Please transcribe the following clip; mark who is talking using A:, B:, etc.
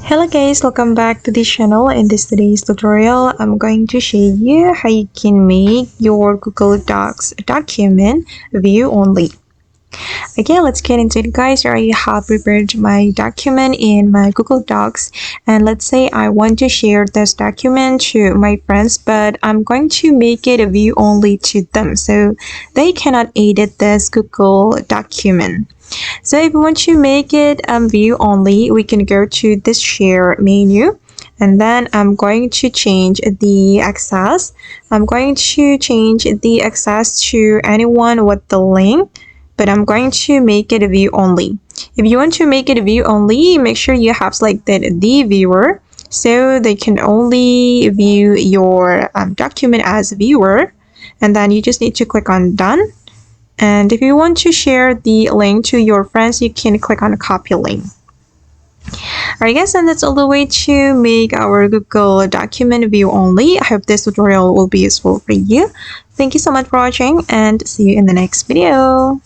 A: Hello guys, welcome back to this channel. In today's tutorial, I'm going to show you how you can make your Google Docs document view only. Okay, let's get into it guys. I have prepared my document in my Google Docs, and let's say I want to share this document to my friends, but I'm going to make it a view only to them so they cannot edit this Google document. So if we want to make it view only, we can go to this share menu, and then I'm going to change the access. I'm going to change the access to anyone with the link, but I'm going to make it a view only. If you want to make it a view only, make sure you have selected the viewer so they can only view your document as a viewer, and then you just need to click on done. And if you want to share the link to your friends, you can click on copy link. Alright guys, and that's all the way to make our Google document view only. I hope this tutorial will be useful for you. Thank you so much for watching, and see you in the next video.